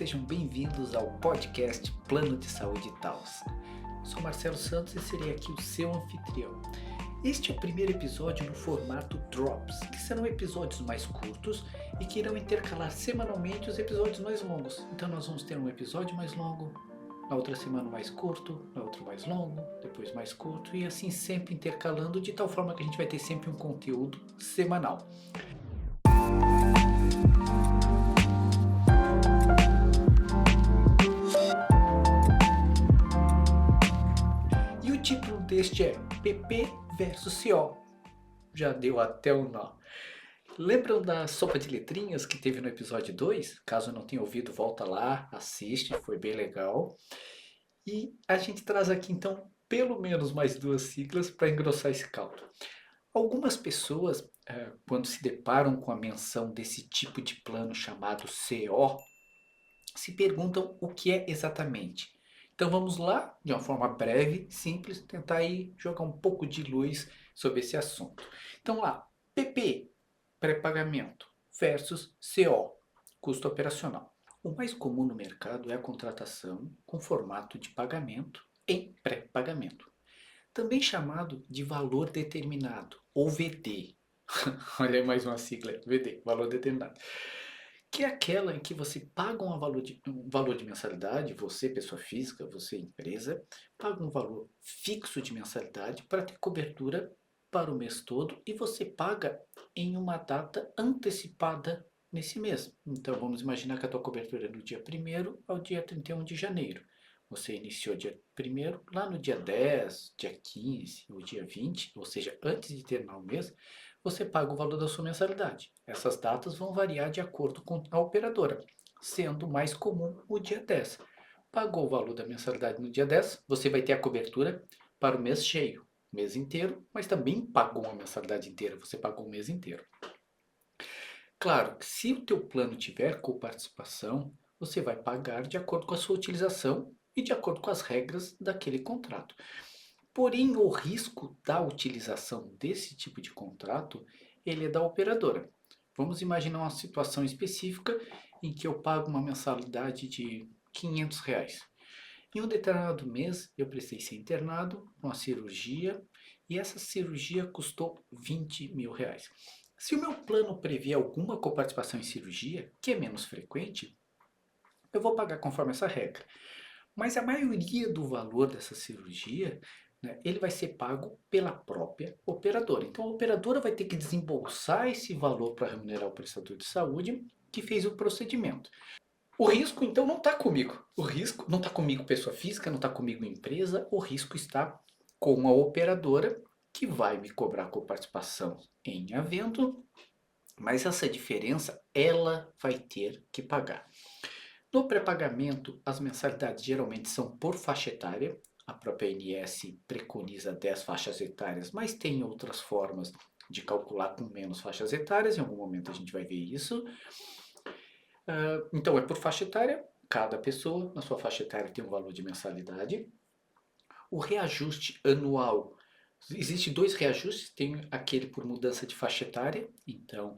sejam bem-vindos ao podcast Plano de Saúde Taos. Sou Marcelo Santos e serei aqui o seu anfitrião. Este é o primeiro episódio no formato Drops, que serão episódios mais curtos e que irão intercalar semanalmente os episódios mais longos. Então nós vamos ter um episódio mais longo, na outra semana mais curto, na outra mais longo, depois mais curto e assim sempre intercalando de tal forma que a gente vai ter sempre um conteúdo semanal. E o título deste é PP versus CO. Já deu até um nó. Lembram da sopa de letrinhas que teve no episódio 2? Caso não tenha ouvido, volta lá, assiste, foi bem legal. E a gente traz aqui então pelo menos mais duas siglas para engrossar esse caldo. Algumas pessoas, quando se deparam com a menção desse tipo de plano chamado CO, se perguntam o que é exatamente. Então vamos lá, de uma forma breve, simples, tentar aí jogar um pouco de luz sobre esse assunto. Então lá, PP, pré-pagamento, versus CO, custo operacional. O mais comum no mercado é a contratação com formato de pagamento em pré-pagamento, também chamado de valor determinado, ou VD. Olha aí mais uma sigla, VD, valor determinado. Que é aquela em que você paga um valor de mensalidade, você, pessoa física, você, empresa, paga um valor fixo de mensalidade para ter cobertura para o mês todo e você paga em uma data antecipada nesse mês. Então vamos imaginar que a tua cobertura é do dia 1º ao dia 31 de janeiro. Você iniciou dia 1º, lá no dia 10, dia 15 ou dia 20, ou seja, antes de terminar o mês, você paga o valor da sua mensalidade. Essas datas vão variar de acordo com a operadora, sendo mais comum o dia 10. Pagou o valor da mensalidade no dia 10, você vai ter a cobertura para o mês cheio, mês inteiro, mas também pagou a mensalidade inteira, você pagou o mês inteiro. Claro que se o teu plano tiver coparticipação, você vai pagar de acordo com a sua utilização e de acordo com as regras daquele contrato. Porém, o risco da utilização desse tipo de contrato, ele é da operadora. Vamos imaginar uma situação específica em que eu pago uma mensalidade de R$ 500. Em um determinado mês, eu precisei ser internado numa cirurgia e essa cirurgia custou R$ 20.000. Se o meu plano prevê alguma coparticipação em cirurgia, que é menos frequente, eu vou pagar conforme essa regra. Mas a maioria do valor dessa cirurgia, né, ele vai ser pago pela própria operadora. Então a operadora vai ter que desembolsar esse valor para remunerar o prestador de saúde que fez o procedimento. O risco então não está comigo. O risco não está comigo pessoa física, não está comigo empresa. O risco está com a operadora que vai me cobrar coparticipação em havendo, mas essa diferença ela vai ter que pagar. No pré-pagamento, as mensalidades geralmente são por faixa etária. A própria ANS preconiza 10 faixas etárias, mas tem outras formas de calcular com menos faixas etárias. Em algum momento a gente vai ver isso. Então é por faixa etária. Cada pessoa na sua faixa etária tem um valor de mensalidade. O reajuste anual. Existem dois reajustes. Tem aquele por mudança de faixa etária. Então,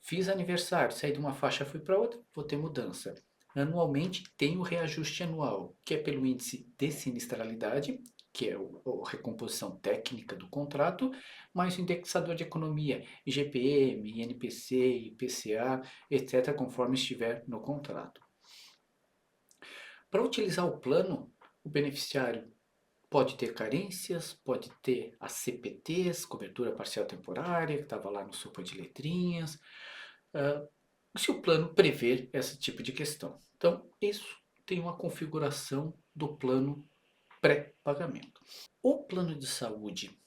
fiz aniversário, saí de uma faixa, fui para outra, vou ter mudança. Anualmente tem o reajuste anual, que é pelo índice de sinistralidade, que é a recomposição técnica do contrato, mais o indexador de economia, IGPM, INPC, IPCA, etc., conforme estiver no contrato. Para utilizar o plano, o beneficiário pode ter carências, pode ter as CPTs, cobertura parcial temporária, que estava lá no sopa de letrinhas, se o plano prever esse tipo de questão. Então, isso tem uma configuração do plano pré-pagamento. O plano de saúde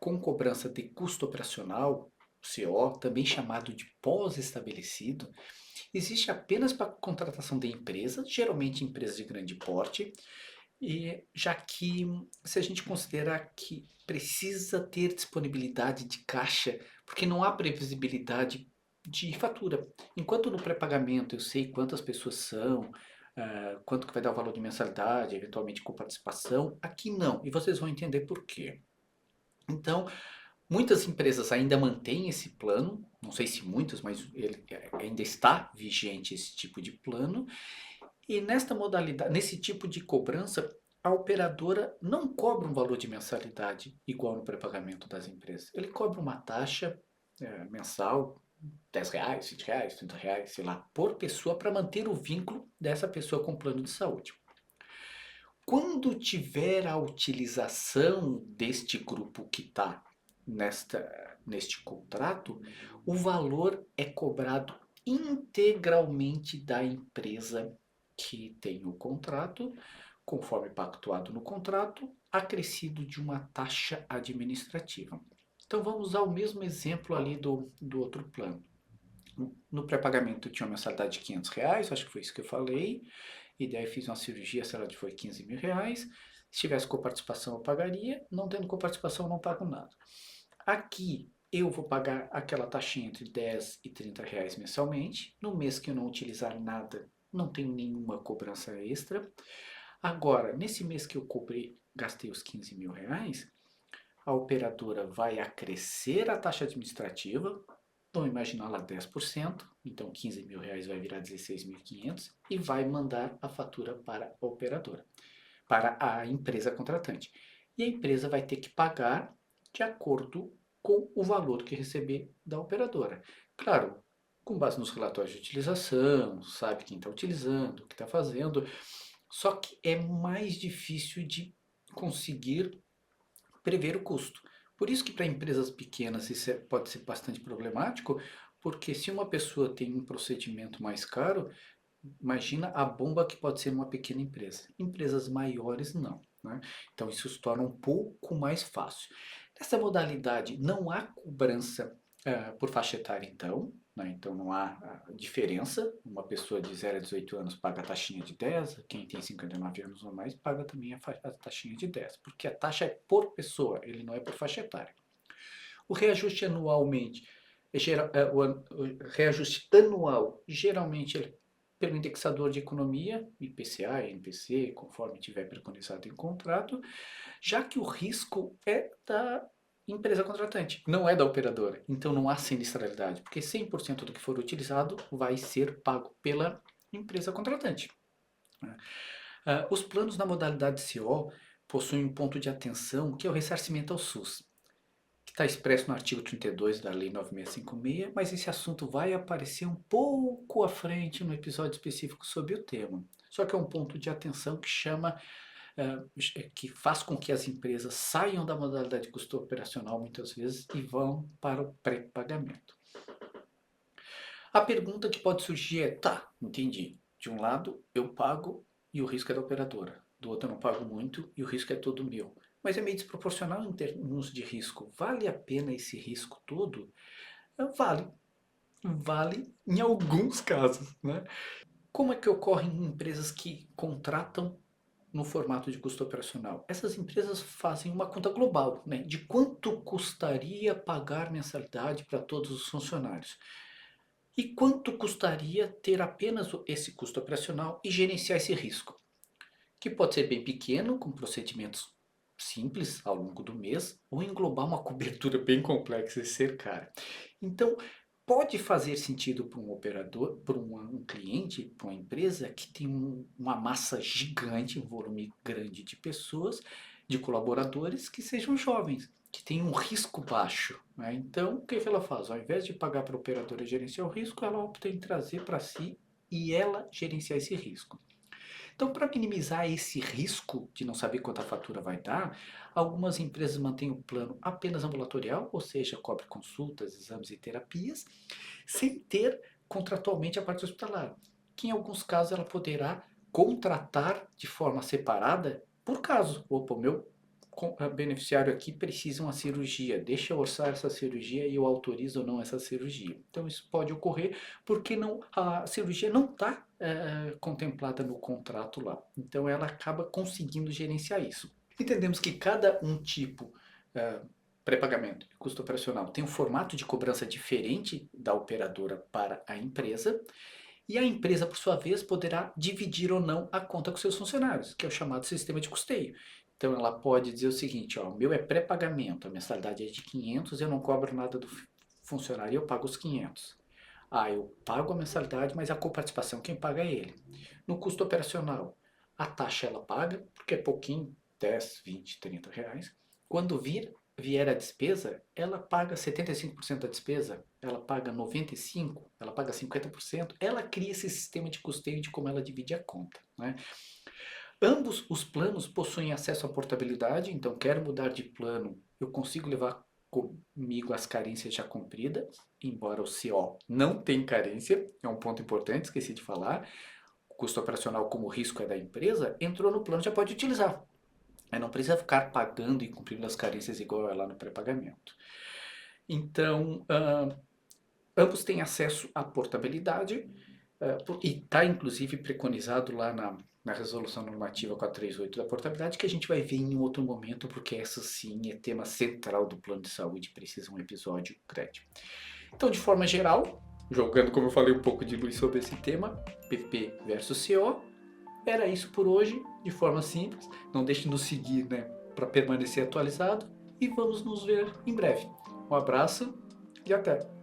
com cobrança de custo operacional, CO, também chamado de pós-estabelecido, existe apenas para contratação de empresas, geralmente empresas de grande porte, e já que se a gente considerar que precisa ter disponibilidade de caixa, porque não há previsibilidade de fatura. Enquanto no pré-pagamento eu sei quantas pessoas são, quanto que vai dar o valor de mensalidade, eventualmente com participação, aqui não. E vocês vão entender por quê. Então, muitas empresas ainda mantêm esse plano, não sei se muitas, mas ele ainda está vigente esse tipo de plano. E nesta modalidade, nesse tipo de cobrança, a operadora não cobra um valor de mensalidade igual no pré-pagamento das empresas. Ele cobra uma taxa mensal, R$ 10, R$ 20, R$ 30, sei lá, por pessoa para manter o vínculo dessa pessoa com o plano de saúde. Quando tiver a utilização deste grupo que está neste contrato, o valor é cobrado integralmente da empresa que tem o contrato, conforme pactuado no contrato, acrescido de uma taxa administrativa. Então vamos usar o mesmo exemplo ali do outro plano. No pré-pagamento tinha uma mensalidade de R$ 500, acho que foi isso que eu falei, e daí fiz uma cirurgia, sei lá, foi R$ 15.000. Se tivesse coparticipação eu pagaria, não tendo coparticipação eu não pago nada. Aqui eu vou pagar aquela taxinha entre R$ 10 e R$ 30 mensalmente. No mês que eu não utilizar nada, não tenho nenhuma cobrança extra. Agora, nesse mês que eu gastei os R$ 15.000, a operadora vai acrescer a taxa administrativa, vamos imaginar lá 10%, então R$ 15.000 vai virar 16.500 e vai mandar a fatura para a operadora, para a empresa contratante. E a empresa vai ter que pagar de acordo com o valor que receber da operadora. Claro, com base nos relatórios de utilização, sabe quem está utilizando, o que está fazendo, só que é mais difícil de conseguir prever o custo. Por isso que para empresas pequenas isso pode ser bastante problemático, porque se uma pessoa tem um procedimento mais caro, imagina a bomba que pode ser uma pequena empresa. Empresas maiores não, né? Então isso se torna um pouco mais fácil. Nessa modalidade não há cobrança por faixa etária então, né? Então não há diferença. Uma pessoa de 0 a 18 anos paga a taxinha de 10, quem tem 59 anos ou mais paga também a taxinha de 10, porque a taxa é por pessoa, ele não é por faixa etária. O reajuste anualmente, o reajuste anual, geralmente ele pelo indexador de economia, IPCA, INPC, conforme tiver preconizado em contrato, já que o risco é da empresa contratante, não é da operadora. Então não há sinistralidade, porque 100% do que for utilizado vai ser pago pela empresa contratante. Os planos na modalidade CO possuem um ponto de atenção que é o ressarcimento ao SUS, que está expresso no artigo 32 da Lei 9656, mas esse assunto vai aparecer um pouco à frente no episódio específico sobre o tema. Só que é um ponto de atenção que que faz com que as empresas saiam da modalidade de custo operacional muitas vezes e vão para o pré-pagamento. A pergunta que pode surgir é, tá, entendi. De um lado eu pago e o risco é da operadora. Do outro eu não pago muito e o risco é todo meu. Mas é meio desproporcional em termos de risco. Vale a pena esse risco todo? Vale. Vale em alguns casos, né? Como é que ocorre em empresas que contratam no formato de custo operacional? Essas empresas fazem uma conta global, né, de quanto custaria pagar mensalidade para todos os funcionários. E quanto custaria ter apenas esse custo operacional e gerenciar esse risco? Que pode ser bem pequeno, com procedimentos simples ao longo do mês, ou englobar uma cobertura bem complexa e ser cara. Então, pode fazer sentido para um operador, para um cliente, para uma empresa que tem uma massa gigante, um volume grande de pessoas, de colaboradores que sejam jovens, que tenham um risco baixo, né? Então, o que ela faz? Ao invés de pagar para a operadora gerenciar o risco, ela opta em trazer para si e ela gerenciar esse risco. Então, para minimizar esse risco de não saber quanto a fatura vai dar, algumas empresas mantêm o plano apenas ambulatorial, ou seja, cobre consultas, exames e terapias, sem ter contratualmente a parte hospitalar, que em alguns casos ela poderá contratar de forma separada por caso. Opa, o meu beneficiário aqui precisa uma cirurgia, deixa eu orçar essa cirurgia e eu autorizo ou não essa cirurgia. Então isso pode ocorrer porque a cirurgia não está contemplada no contrato lá. Então ela acaba conseguindo gerenciar isso. Entendemos que cada um tipo pré-pagamento e custo operacional tem um formato de cobrança diferente da operadora para a empresa. E a empresa, por sua vez, poderá dividir ou não a conta com seus funcionários, que é o chamado sistema de custeio. Então ela pode dizer o seguinte, ó, o meu é pré-pagamento, a mensalidade é de 500, eu não cobro nada do funcionário, eu pago os 500. Ah, eu pago a mensalidade, mas a coparticipação quem paga é ele. No custo operacional, a taxa ela paga, porque é pouquinho, 10, 20, 30 reais. Quando vier a despesa, ela paga 75% da despesa, ela paga 95%, ela paga 50%, ela cria esse sistema de custeio de como ela divide a conta, né? Ambos os planos possuem acesso à portabilidade, então quero mudar de plano, eu consigo levar comigo as carências já cumpridas, embora o CO não tem carência, é um ponto importante, esqueci de falar. O custo operacional, como o risco é da empresa, entrou no plano, já pode utilizar. Aí não precisa ficar pagando e cumprindo as carências igual é lá no pré-pagamento. Então, ambos têm acesso à portabilidade, e está inclusive preconizado lá na Resolução Normativa 438 da portabilidade, que a gente vai ver em um outro momento, porque essa sim é tema central do plano de saúde, precisa um episódio grande. Então, de forma geral, jogando, como eu falei, um pouco de luz sobre esse tema, PP versus CO, era isso por hoje, de forma simples. Não deixe de nos seguir, né, para permanecer atualizado, e vamos nos ver em breve. Um abraço e até!